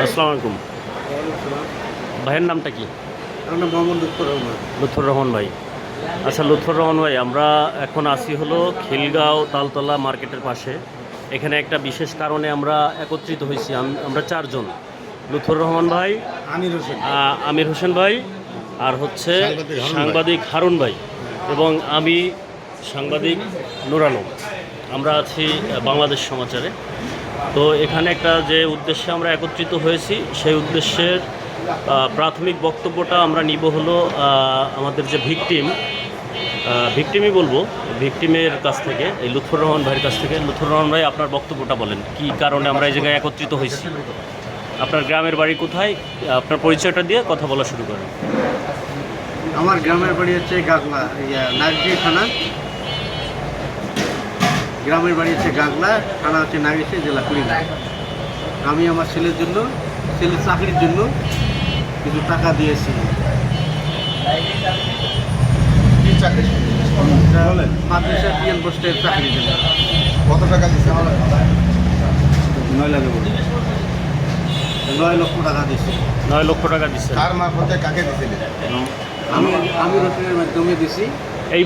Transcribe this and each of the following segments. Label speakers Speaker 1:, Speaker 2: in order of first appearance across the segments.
Speaker 1: আসসালামু আলাইকুম। ভাইয়ের নামটা কি?
Speaker 2: আমার নাম মোহাম্মদ লুৎফর রহমান।
Speaker 1: লুৎফর রহমান ভাই। আচ্ছা লুৎফর রহমান ভাই, আমরা এখন আসি হলো খিলগাঁও তালতলা মার্কেটের পাশে। এখানে একটা বিশেষ কারণে আমরা একত্রিত হয়েছি। আমরা চারজন, লুৎফর রহমান ভাই, আমির হোসেন ভাই, আর হচ্ছে সাংবাদিক হারুন ভাই, এবং আমি সাংবাদিক নূর আলম। আমরা আছি বাংলাদেশ সমাচারে। তো এখানে একটা যে উদ্দেশ্যে আমরা একত্রিত হয়েছি, সেই উদ্দেশ্যের প্রাথমিক বক্তব্যটা আমরা নিব হলো আমাদের যে ভিকটিমই বলবো, ভিকটিমের কাছ থেকে, এই লুৎফর রহমান ভাইয়ের কাছ থেকে। লুৎফর রহমান ভাই, আপনার বক্তব্যটা বলেন, কি কারণে আমরা এই জায়গায় একত্রিত হয়েছি, আপনার গ্রামের বাড়ি কোথায়, আপনার পরিচয়টা দিয়ে কথা বলা শুরু করেন।
Speaker 2: আমার গ্রামের বাড়ি হচ্ছে গাগলা, নাগজি থানা। গ্রামের বাড়ি হচ্ছে গাগলা, থানা হচ্ছে নাগেশি, জেলা কুড়িগ্রাম। আমি আমার ছেলের চাকরির জন্য কিছু টাকা দিয়েছি। মাদ্রাসা পিএন পোস্টের চাকরির জন্য।
Speaker 3: কত টাকা দিচ্ছে?
Speaker 2: 9 লক্ষ টাকা দিয়েছি।
Speaker 1: 9 লক্ষ টাকা দিচ্ছে।
Speaker 3: কার মারফতে কাকে দিছিলেন?
Speaker 2: আমির হোসেনের মাধ্যমে দিছি।
Speaker 1: এই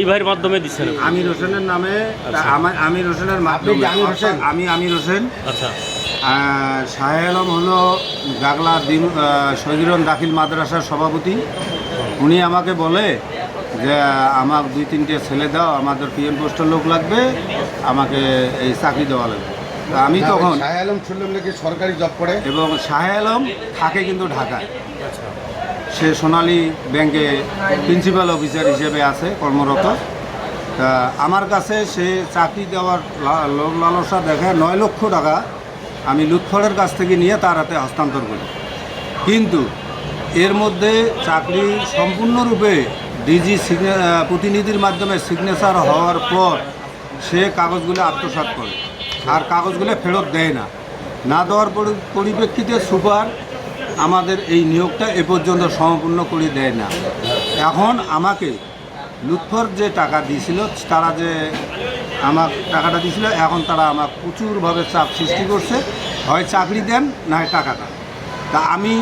Speaker 1: ভাইয়ের মাধ্যমে দিচ্ছেন?
Speaker 2: আমির হোসেনের নামে।
Speaker 1: আচ্ছা।
Speaker 2: আমির হোসেনের মাধ্যমে। আমি আমির হোসেন।
Speaker 1: আচ্ছা।
Speaker 2: শাহ আলম হলো গাগলা শহীদুল দাখিল মাদ্রাসার সভাপতি। উনি আমাকে বলে যে আমার 2-3টে ছেলে দাও, আমাদের পিএম পোস্টের লোক লাগবে, আমাকে এই চাকরি দেওয়া লাগবে। তা আমি তখন
Speaker 3: শাহ আলম শুনলাম নাকি সরকারি জব করে।
Speaker 2: এবং শাহ আলম থাকে কিন্তু ঢাকায়। সে সোনালী ব্যাংকে প্রিন্সিপাল অফিসার হিসেবে আছে কর্মরত। তা আমার কাছে সে চাকরি দেওয়ার লোক লালসা দেখে 9 লক্ষ টাকা আমি লুৎফরের কাছ থেকে নিয়ে তার হাতে হস্তান্তর করি। কিন্তু এর মধ্যে চাকরি সম্পূর্ণরূপে ডিজি প্রতিনিধির মাধ্যমে সিগনেচার হওয়ার পর সে কাগজগুলো আত্মসাৎ করে, আর কাগজগুলো ফেরত দেয় না দেওয়ার পরিপ্রেক্ষিতে সুপার আমাদের এই নিয়োগটা এ পর্যন্ত সম্পূর্ণ করে দেয় না। এখন আমাকে লুৎফর যে টাকা দিয়েছিল, তারা যে আমার টাকাটা দিয়েছিল, এখন তারা আমার প্রচুরভাবে চাপ সৃষ্টি করছে, হয় চাকরি দেন না হয় টাকা দেন। তা আমি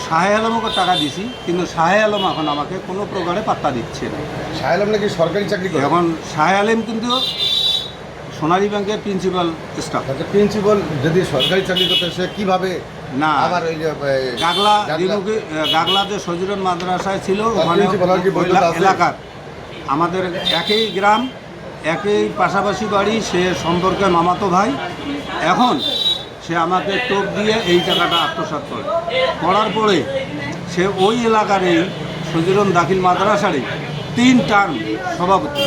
Speaker 2: শাহ আলমকে টাকা দিছি, কিন্তু শাহ আলম এখন আমাকে কোনো প্রকারে পাত্তা দিচ্ছে না।
Speaker 3: শাহ আলম নাকি সরকারি চাকরি করে।
Speaker 2: এখন শাহ আলম কিন্তু সোনালী ব্যাংকের প্রিন্সিপাল স্টাফ।
Speaker 3: প্রিন্সিপাল যদি সরকারি চাকরি করতে, সে কিভাবে
Speaker 2: না
Speaker 3: আবার ওই যে
Speaker 2: গাগলা যে সজুরন মাদ্রাসায় ছিল, ওখানে এলাকার আমাদের একই গ্রাম, একই পাশাপাশি বাড়ি, সে সম্পর্কে মামাতো ভাই। এখন সে আমাকে টোপ দিয়ে এই টাকাটা আত্মসাৎ করার পরে সে ওই এলাকার এই সজুরন দাখিল মাদ্রাসারই 3 টার্ম সভাপতি,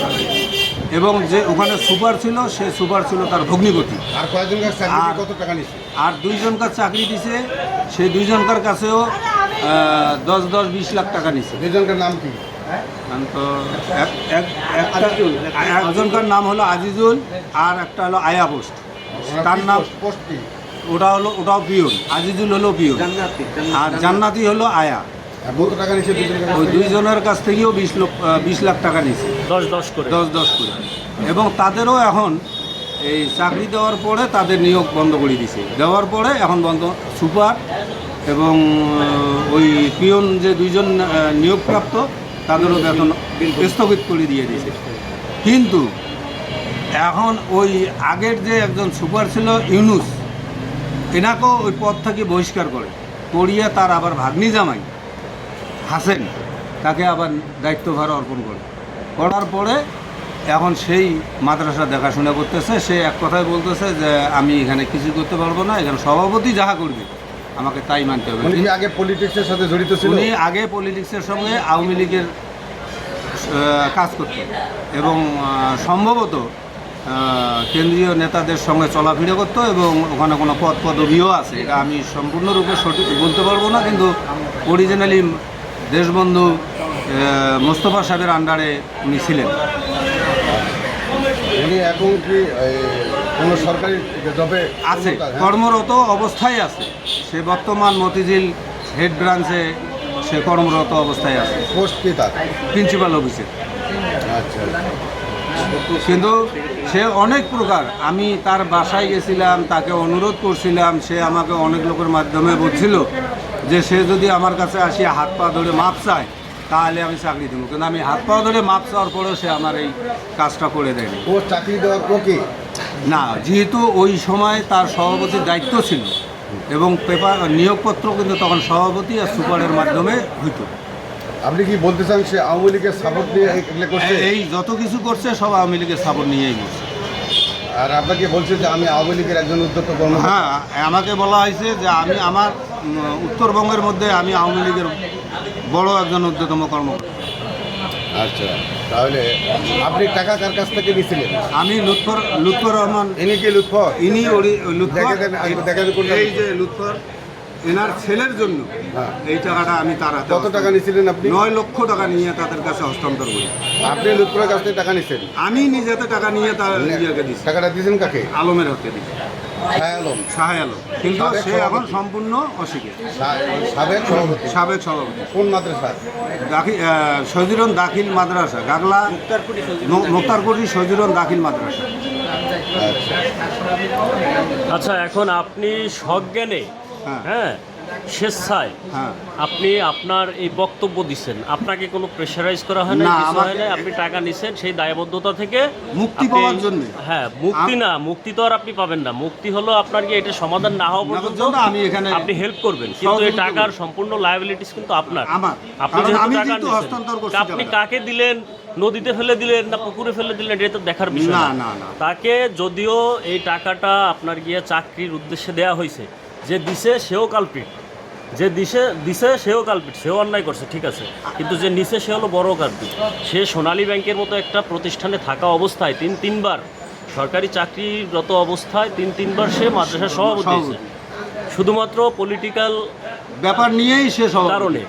Speaker 2: এবং যে ওখানে সুপার ছিল, সে সুপার ছিল তার ভগ্নিপতি।
Speaker 3: আর কয়জনকার চাকরি কত টাকা নিচ্ছে?
Speaker 2: আর 2জনকার চাকরি দিছে, সেই 2জনকার কাছেও 10-20 লাখ টাকা নিছে।
Speaker 3: 2জনকার নাম কি?
Speaker 2: তো একজনকার নাম হলো আজিজুল, আর একটা হলো আয়া পোস্ট। তার নাম
Speaker 3: পোস্ট কি?
Speaker 2: ওটাও পিওন। আজিজুল হলো পিওন, আর জান্নাতি হলো আয়া।
Speaker 3: কত টাকা নিচ্ছে?
Speaker 2: ওই 2জনের কাছ থেকেও 20 লাখ টাকা নিছে,
Speaker 1: 10 করে।
Speaker 2: এবং তাদেরও এখন এই চাকরি দেওয়ার পরে তাদের নিয়োগ বন্ধ করে দিছে। দেওয়ার পরে এখন বন্ধ, সুপার এবং ওই পিওন যে 2জন নিয়োগপ্রাপ্ত, তাদেরও বেতন স্থগিত করে দিয়ে দিয়েছে। কিন্তু এখন ওই আগের যে একজন সুপার ছিল ইউনুস, এনাকেও ওই পদ থেকে বহিষ্কার করিয়ে তার আবার ভাগ্নি জামাই হাসেন তাকে আবার দায়িত্বভার অর্পণ করার পরে এখন সেই মাদ্রাসা দেখাশোনা করতেছে। সে এক কথায় বলতেছে যে আমি এখানে কিছু করতে পারবো না, এখানে সভাপতি যাহা করবে আমাকে তাই মানতে হবে।
Speaker 3: উনি আগে পলিটিক্সের সাথে জড়িত ছিল।
Speaker 2: উনি আগে পলিটিক্সের সঙ্গে আওয়ামী লীগের কাজ করতেন, এবং সম্ভবত কেন্দ্রীয় নেতাদের সঙ্গে চলাফেরা করতো, এবং ওখানে কোনো পদবিও আছে। এটা আমি সম্পূর্ণরূপে সঠিক বলতে পারবো না, কিন্তু অরিজিনালি দেশবন্ধু মোস্তফা সাহেবের আন্ডারে উনি ছিলেন।
Speaker 3: উনি এখন কি কোনো সরকারি জবে
Speaker 2: আছে? কর্মরত অবস্থায় আছে। সে বর্তমান মতিঝিল হেড ব্রাঞ্চে সে কর্মরত অবস্থায় আছে।
Speaker 3: পোস্ট কি তার?
Speaker 2: প্রিন্সিপাল অফিসে।
Speaker 3: আচ্ছা।
Speaker 2: কিন্তু সে অনেক প্রকার, আমি তার বাসায় গেছিলাম, তাকে অনুরোধ করছিলাম, সে আমাকে অনেক লোকের মাধ্যমে বলছিল যে সে যদি আমার কাছে আসিয়া হাত পা ধরে মাপ চায় তাহলে আমি চাকরি দেবো, কিন্তু আমি হাত পা ধরে মাপ চাওয়ার পরেও সে আমার এই কাজটা করে দেয়নি।
Speaker 3: ও চাকরি দেওয়ার ওকে
Speaker 2: না, যেহেতু ওই সময় তার সভাপতির দায়িত্ব ছিল এবং পেপার নিয়োগপত্র কিন্তু তখন সভাপতি আর সুপারের মাধ্যমে হইতো।
Speaker 3: আপনি কি বলতে চান সে আওয়ামী লীগের সাপোর্ট দিয়ে এগুলো করছে?
Speaker 2: এই যত কিছু করছে সব আওয়ামী লীগের সাপোর্ট নিয়েই করছে।
Speaker 3: আর আপনাকে বলছে যে আমি আওয়ামী লীগের একজন উদ্যোক্তা কর্মকর্তা।
Speaker 2: হ্যাঁ, আমাকে বলা হয়েছে যে আমি আমার উত্তরবঙ্গের মধ্যে আমি আওয়ামী লীগের বড় একজন ঊর্ধ্বতম কর্মকর্তা।
Speaker 3: আচ্ছা, তাহলে আপনি টাকা কার কাছ থেকে নিয়েছিলেন?
Speaker 2: আমি লুৎফর রহমান,
Speaker 3: ইনি কি লুৎফর?
Speaker 2: ইনি লুৎফর,
Speaker 3: দেখে দেন, একটু দেখে দেন কোনটা?
Speaker 2: এই যে লুৎফর, এনার ছেলের জন্য
Speaker 3: হ্যাঁ।
Speaker 2: এই টাকাটা আমি তার হাতে
Speaker 3: কত টাকা নিয়েছিলেন আপনি?
Speaker 2: 9 লক্ষ টাকা নিয়ে তাদের কাছে হস্তান্তর করি।
Speaker 3: আপনি লুৎফরের কাছ থেকে টাকা নিয়েছেন?
Speaker 2: আমি নিজেতে টাকা নিয়ে তার ইয়েকে দিচ্ছি,
Speaker 3: টাকাটা দিয়েছেন কাকে?
Speaker 2: আলমের হাতে দিচ্ছি,
Speaker 3: শাহ আলম,
Speaker 2: শাহ আলম। কিন্তু
Speaker 3: সাবেক
Speaker 2: সে এখন
Speaker 3: সভাপতি।
Speaker 2: সম্পূর্ণ অস্বীকার।
Speaker 3: সাবেক সভাপতি।
Speaker 2: সাবেক সভাপতি
Speaker 3: কোন মাদ্রাসা?
Speaker 2: সজিরন দাখিল মাদ্রাসা, গাগলা মুক্তারকুটি সজিরন দাখিল মাদ্রাসা।
Speaker 3: আচ্ছা,
Speaker 1: আচ্ছা, এখন আপনি সজ্ঞানে,
Speaker 2: হ্যাঁ।
Speaker 1: হ্যাঁ, স্বেচ্ছায়
Speaker 2: হ্যাঁ,
Speaker 1: আপনি আপনার এই বক্তব্য দিচ্ছেন, আপনাকে কোনো প্রেশারাইজ করা হয় না,
Speaker 2: না,
Speaker 1: কিছু হয়
Speaker 2: আমাকে-
Speaker 1: না, আপনি টাকা নিছেন সেই দায়বদ্ধতা থেকে
Speaker 2: মুক্তি
Speaker 1: আপনি-
Speaker 2: পাওয়ার জন্যে।
Speaker 1: হ্যাঁ, মুক্তি না, মুক্তি তো আর আপনি পাবেন না। মুক্তি হলো আপনার কি এটা সমাধান না হওয়া পর্যন্ত
Speaker 2: পর্যন্ত আমি এখানে
Speaker 1: আপনি হেল্প করবেন, কিন্তু এই
Speaker 2: সহযোগিতা
Speaker 1: টাকার
Speaker 2: করব।
Speaker 1: সম্পূর্ণ লায়াবিলিটিস কিন্তু আপনার।
Speaker 2: আমার।
Speaker 1: আপনি
Speaker 2: কারণ
Speaker 1: যেহেতু
Speaker 2: আমি
Speaker 1: টাকা
Speaker 2: কিন্তু
Speaker 1: নিছেন,
Speaker 2: হস্তান্তর করছি
Speaker 1: আপনি
Speaker 2: টাকাটা।
Speaker 1: কাকে দিলেন, নদীতে ফেলে দিলেন না পুকুরে ফেলে দিলেন, এটা তো দেখার বিষয়
Speaker 2: না,
Speaker 1: না।
Speaker 2: না, না।
Speaker 1: তাকে যদিও এই টাকাটা আপনার গিয়ে চাকরির উদ্দেশ্যে দেওয়া হয়েছে, যে দিছে সেও কালপিট, যে দিছে সেও কালপিট, সেও অন্যায় করছে, ঠিক আছে, কিন্তু যে নিছে সে হলো বড় কালপিট। সে সোনালী ব্যাংকের মতো একটা প্রতিষ্ঠানে থাকা অবস্থায় তিনবার সরকারি চাকরিরত অবস্থায় তিনবার সে মাদ্রাসার সভাপতি হয়েছে, শুধুমাত্র পলিটিক্যাল
Speaker 2: ব্যাপার নিয়েই সে সভাপতি।
Speaker 1: কারণে,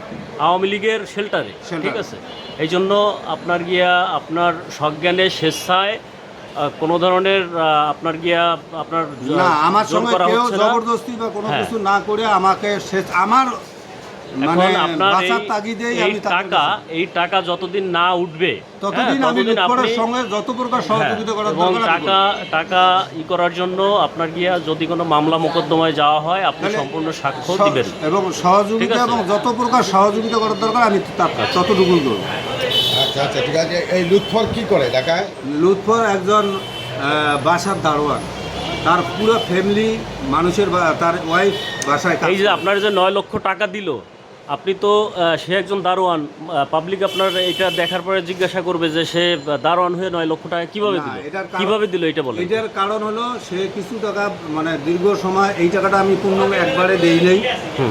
Speaker 1: আওয়ামী লীগের শেল্টারে, ঠিক আছে। এই জন্য আপনার গিয়া আপনার সজ্ঞানে স্বেচ্ছায় কোনো ধরনের আপনার গিয়া আপনার
Speaker 2: না, আমার
Speaker 1: জোর
Speaker 2: সঙ্গে
Speaker 1: করা
Speaker 2: কেউ
Speaker 1: হচ্ছে না।
Speaker 2: জবরদস্তি বা কোনো
Speaker 1: হ্যাঁ।
Speaker 2: কিছু না করে আমাকে আমার মানে
Speaker 1: এখন আপনার
Speaker 2: বাঁচার তাগিদেই
Speaker 1: এই
Speaker 2: আমি তাকে
Speaker 1: এই টাকা যতদিন না উঠবে,
Speaker 2: ততদিন
Speaker 1: হ্যাঁ,
Speaker 2: আমি
Speaker 1: ততদিন
Speaker 2: লুৎফরের
Speaker 1: আপনি-
Speaker 2: সঙ্গে যত প্রকার সহযোগিতা করার
Speaker 1: এবং
Speaker 2: দরকার আমি করব।
Speaker 1: টাকা করার জন্য আপনার গিয়া যদি কোনো মামলা মোকদ্দমায় যাওয়া হয়, আপনি
Speaker 2: তাহলে
Speaker 1: সম্পূর্ণ সাক্ষ্য
Speaker 2: স-
Speaker 1: দিবেন।
Speaker 2: এবং
Speaker 1: ঠিক
Speaker 2: সহযোগিতা
Speaker 1: আছে।
Speaker 2: এবং যত প্রকার সহযোগিতা করার দরকার আমি ততটুকুই করব।
Speaker 3: আচ্ছা, আচ্ছা, ঠিক আছে। এই লুৎফর কি করে ঢাকায়?
Speaker 2: লুৎফর একজন বাসার দারোয়ান, তার পুরো ফ্যামিলি মানুষের তার ওয়াইফ বাসায় কাজ
Speaker 1: এই যে
Speaker 2: করে।
Speaker 1: আপনার যে 9 লক্ষ টাকা দিল, আপনি তো সে একজন দারোয়ান, পাবলিক আপনার এটা দেখার পরে জিজ্ঞাসা করবে যে সে দারোয়ান হয়ে 9 লক্ষ টাকা কিভাবে
Speaker 2: না,
Speaker 1: দিল,
Speaker 2: এটার কারণ-
Speaker 1: কিভাবে দিল এটা বলেন।
Speaker 2: এটার কারণ হলো সে কিছু টাকা মানে দীর্ঘ সময় এই টাকাটা আমি পূর্ণাঙ্গ একবারে দেই নাই,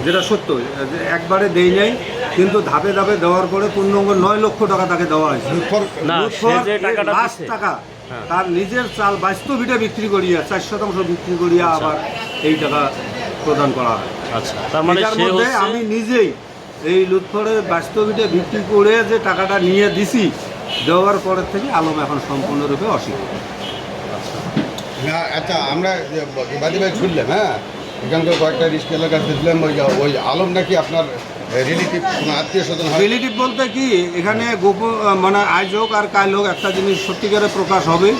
Speaker 2: যেটা সত্য যে একবারে দেই নাই, কিন্তু ধাপে ধাপে দেওয়ার পরে পূর্ণাঙ্গ 9 লক্ষ টাকা তাকে দেওয়া হয়েছে।
Speaker 3: লুৎফর
Speaker 1: না,
Speaker 2: লুৎফর
Speaker 1: সে যে
Speaker 2: এই
Speaker 1: টাকাটা
Speaker 2: লাস্ট
Speaker 1: দিছে,
Speaker 2: টাকা
Speaker 1: হ্যাঁ।
Speaker 2: তার নিজের চাল বাস্তবিটা বিক্রি করিয়া 4% বিক্রি করিয়া আবার এই টাকা প্রদান করা হয়।
Speaker 1: আচ্ছা, তার মানে
Speaker 2: এটার
Speaker 1: সে
Speaker 2: মধ্যে
Speaker 1: হচ্ছে
Speaker 2: আমি নিজেই এই লুৎফরের বাস্তবিটা বিক্রি করে যে টাকাটা নিয়ে দিছি, দেওয়ার পরের থেকে আলম এখন সম্পূর্ণরূপে অস্বীকার।
Speaker 3: না, আচ্ছা, আমরা বাদী ভাই শুনলাম, হ্যাঁ, এখানকার কয়েকটা রিস্কেলার কাছে দেখলাম ওই আলম নাকি আপনার রিলেটিভ, কোনো আত্মীয় স্বজন হয়।
Speaker 2: রিলেটিভ বলতে কি, এখানে মানে আজ হোক আর কাল হোক একটা জিনিস সত্যিকারে প্রকাশ হবে,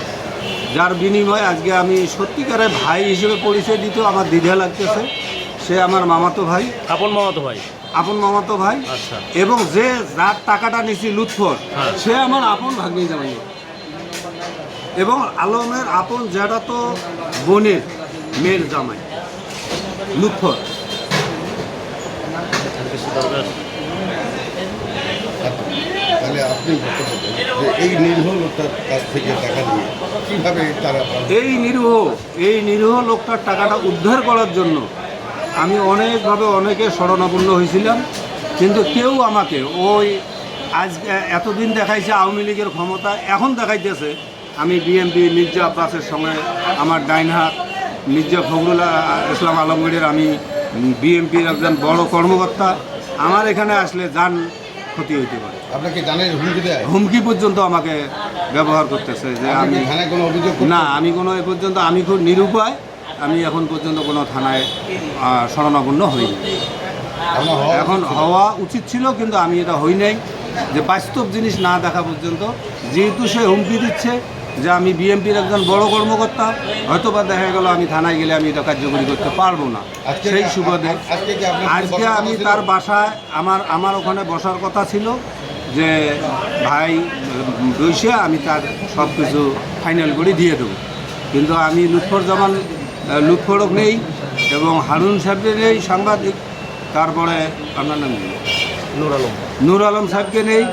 Speaker 2: যার বিনিময়ে আজকে আমি সত্যিকারে ভাই হিসেবে পরিচয় দিতেও আমার দ্বিধা লাগতেছে। সে আমার মামাতো ভাই,
Speaker 1: আপন মামাতো ভাই।
Speaker 2: আপন মামাতো ভাই,
Speaker 1: আচ্ছা।
Speaker 2: এবং যে যার টাকাটা নিছি লুৎফর,
Speaker 1: হ্যাঁ।
Speaker 2: সে আমার আপন ভাগ্নি জামাই, এবং আলমের আপন যেটা তো বোনের মেয়ের জামাই লুৎফর।
Speaker 3: তাহলে আপনি বক্তব্য দেন যে এই নিরীহ লোকটার কাছ থেকে টাকা নিয়ে কীভাবে তারা
Speaker 2: এই নিরীহ লোকটার টাকাটা উদ্ধার করার জন্য আমি অনেকভাবে অনেকে শরণাপন্ন হয়েছিলাম, কিন্তু কেউ আমাকে ওই আজ এতদিন দেখাইছে আওয়ামী লীগের ক্ষমতা, এখন দেখাইতেছে আমি বিএনপি মির্জা আব্বাসের সঙ্গে আমার ডাইন হাত মির্জা ফখরুল ইসলাম আলমগীরের, আমি বিএনপির একজন বড় কর্মকর্তা, আমার এখানে আসলে যান ক্ষতি হইতে পারে।
Speaker 3: আপনাকে জানেন হুমকি দেয়?
Speaker 2: হুমকি পর্যন্ত আমাকে ব্যবহার করতেছে যে
Speaker 3: আপনি
Speaker 2: আমি
Speaker 3: কি থানায় কোনো অভিযোগ করছেন?
Speaker 2: না, আমি কোনো এ পর্যন্ত আমি খুব নিরুপায়, আমি এখন পর্যন্ত কোনো থানায় শরণাপন্ন হইনি।
Speaker 3: আমার হওয়া
Speaker 2: এখন
Speaker 3: উচিত ছিল।
Speaker 2: হওয়া উচিত ছিল, কিন্তু আমি এটা হই নাই, যে বাস্তব জিনিস না দেখা পর্যন্ত, যেহেতু সে হুমকি দিচ্ছে যে আমি বিএমপির একজন বড় কর্মকর্তা, হয়তো বা দেখা গেল আমি থানায় গেলে আমি এটা কার্যকরী করতে পারবো না। সেই সুবাদে
Speaker 3: আজকে কি আপনার
Speaker 2: আজকে আমি তার বাসায় আমার ওখানে বসার কথা ছিল, যে ভাই বসে আমি তার সব কিছু ফাইনাল করে দিয়ে দেবো। কিন্তু আমি লুৎফরক নেই এবং হারুন সাহেবকে নেই সাংবাদিক, তারপরে আপনার নাম কি? নূর আলম সাহেবকে নেই।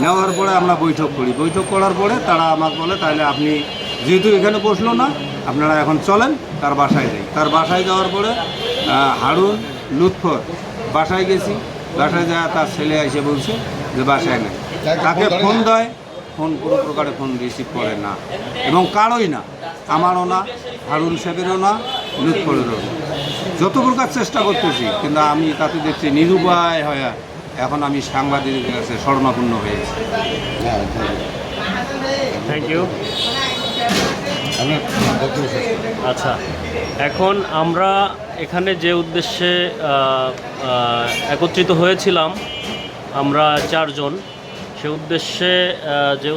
Speaker 2: নেওয়ার পরে আমরা বৈঠক করি। বৈঠক করার পরে তারা আমাকে বলে, তাহলে আপনি যেহেতু এখানে বসলো না, আপনারা এখন চলেন তার বাসায় যাই। তার বাসায় যাওয়ার পরে হারুন, লুৎফর বাসায় গেছি। বাসায় যায় তার ছেলে এসে বলছে যে বাসায় নেই। তাকে ফোন দেয়, ফোন কোনো প্রকারে ফোন রিসিভ করে না, এবং কারোই না, আমারও না, হারুন সাহেবেরও না, লুৎফরেরও না। যত প্রকার চেষ্টা করতেছি, কিন্তু আমি তাতে দেখছি নিরুপায় হয়ে এখন আমি সাংবাদিকের কাছে শরণাপন্ন হয়েছি।
Speaker 3: হ্যাঁ,
Speaker 1: থ্যাংক ইউ।
Speaker 3: আপনার বক্তব্য শেষ করুন।
Speaker 1: আচ্ছা, এখন আমরা এখানে যে উদ্দেশ্যে একত্রিত হয়েছিলাম, আমরা 4 জন, যে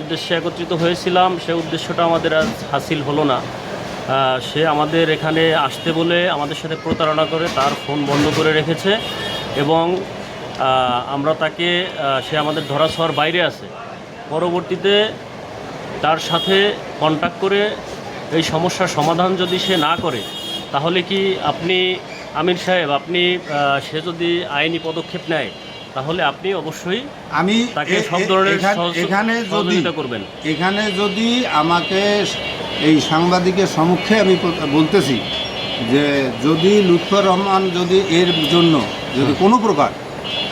Speaker 1: উদ্দেশ্যে একত্রিত হয়েছিলাম সে উদ্দেশ্যটা আমাদের আজ হাসিল হলো না। সে আমাদের এখানে আসতে বলে আমাদের সাথে প্রতারণা করে তার ফোন বন্ধ করে রেখেছে, এবং আমরা তাকে সে আমাদের ধরাছোঁয়ার বাইরে আছে। পরবর্তীতে তার সাথে কন্ট্যাক্ট করে এই সমস্যার সমাধান যদি সে না করে, তাহলে কি আপনি আমির সাহেব, আপনি সে যদি আইনি পদক্ষেপ নেয়, তাহলে আপনি অবশ্যই
Speaker 2: আমি
Speaker 1: তাকে সব ধরনের
Speaker 2: এখানে
Speaker 1: সহযোগিতা করবেন।
Speaker 2: এখানে যদি আমাকে এই সাংবাদিকের সম্মুখে আমি বলতেছি যে যদি লুৎফর রহমান যদি এর জন্য যদি কোনো প্রকার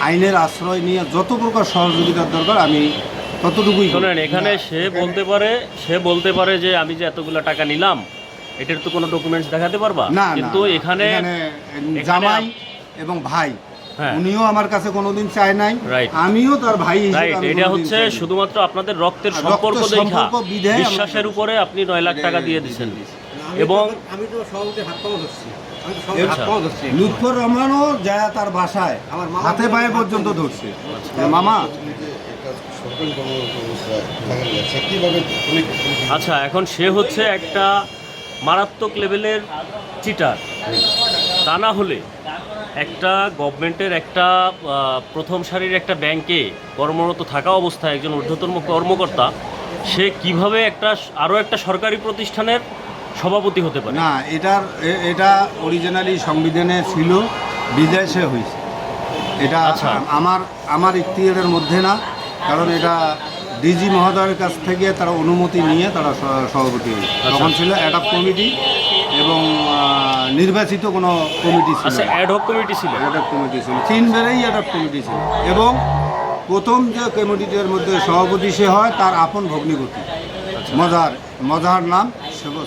Speaker 2: আইনের আশ্রয় নিয়ে যত প্রকার সহযোগিতার দরকার আমি ততটুকুই।
Speaker 1: শোনেন, এখানে সে বলতে পারে যে আমি যে এতগুলো টাকা নিলাম, এটার তো কোনো ডকুমেন্টস দেখাতে পারবা
Speaker 2: না,
Speaker 1: কিন্তু এখানে
Speaker 2: জামাই এবং ভাই,
Speaker 1: হ্যাঁ,
Speaker 2: উনিও আমার কাছে কোনোদিন চায় নাই,
Speaker 1: রাইট,
Speaker 2: আমিও তার ভাই হিসেবে
Speaker 1: রাইট।
Speaker 2: আমি
Speaker 1: এটা
Speaker 2: কোনোদিন
Speaker 1: হচ্ছে
Speaker 2: চাইনি।
Speaker 1: শুধুমাত্র আপনাদের রক্তের সম্পর্ক দেখা,
Speaker 2: বিধায়
Speaker 1: বিশ্বাসের উপরে আপনি 9 লাখ টাকা দিয়ে দিচ্ছেন। এবং
Speaker 4: আমি তো সভাপতি হাত পাও ধরছি, আমি তো সভাপতি
Speaker 1: আচ্ছা।
Speaker 4: হাত পাও ধরছি।
Speaker 2: লুৎফর রহমানও যায় তার বাসায়
Speaker 4: আমার মামা
Speaker 2: হাতে পায়ে পর্যন্ত ধরছে। মামা,
Speaker 3: একটা সরকারি কর্মরত অবস্থায় দেখা যাচ্ছে কীভাবে
Speaker 1: আচ্ছা, এখন সে হচ্ছে একটা মারাত্মক লেভেলের চিটার। তা না হলে একটা গভর্নমেন্টের একটা প্রথম সারির একটা ব্যাংকে কর্মরত থাকা অবস্থায় একজন ঊর্ধ্বতন কর্মকর্তা সে কিভাবে আরও একটা সরকারি প্রতিষ্ঠানের সভাপতি হতে পারে?
Speaker 2: না, এটা অরিজিনালি সংবিধানে ছিল, বিদেশে হয়েছে। এটা
Speaker 1: আচ্ছা।
Speaker 2: আমার ইখতিয়ারের মধ্যে না, কারণ এটা ডিজি মহোদয়ের কাছ থেকে তারা অনুমতি নিয়ে তারা সভাপতি হয়েছে। তখন ছিল অ্যাডপ কমিটি এবং নির্বাচিত কোনো কমিটি ছিল
Speaker 1: আচ্ছা, অ্যাডহক কমিটি ছিল।
Speaker 2: অ্যাডপ কমিটি ছিল, 3 বারেই অ্যাডপ কমিটি ছিল। এবং প্রথম যে কমিটির মধ্যে সভাপতি সে হয় তার আপন ভগ্নিপতি মজাহার নাম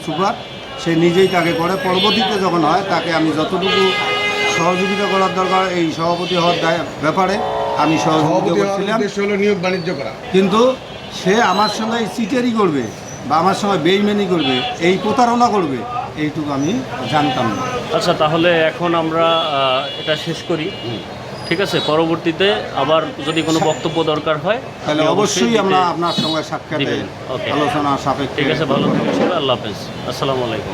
Speaker 2: সুপার, সে নিজেই তাকে করে। পরবর্তীতে যখন হয় তাকে আমি যতটুকু সহযোগিতা করার দরকার এই সভাপতি হওয়ার ব্যাপারে আমি সহযোগিতা করছিলাম,
Speaker 3: হলো নিয়োগ বাণিজ্য করা,
Speaker 2: কিন্তু সে আমার সঙ্গে চিটারি করবে বা আমার সঙ্গে বেইমানি করবে, এই প্রতারণা করবে, এইটুকু আমি জানতাম না।
Speaker 1: আচ্ছা, তাহলে এখন আমরা এটা শেষ করি, ঠিক আছে? পরবর্তীতে আবার যদি কোনো বক্তব্য দরকার হয়
Speaker 2: তাহলে
Speaker 1: আপনি
Speaker 2: অবশ্যই আমরা
Speaker 1: দিতে
Speaker 2: আপনার সঙ্গে সাক্ষাৎ
Speaker 1: দিবেন। ওকে,
Speaker 2: আলোচনা সাপেক্ষে।
Speaker 1: ঠিক আছে, ভালো থাকবেন। আল্লাহ হাফেজ, আসসালামু আলাইকুম।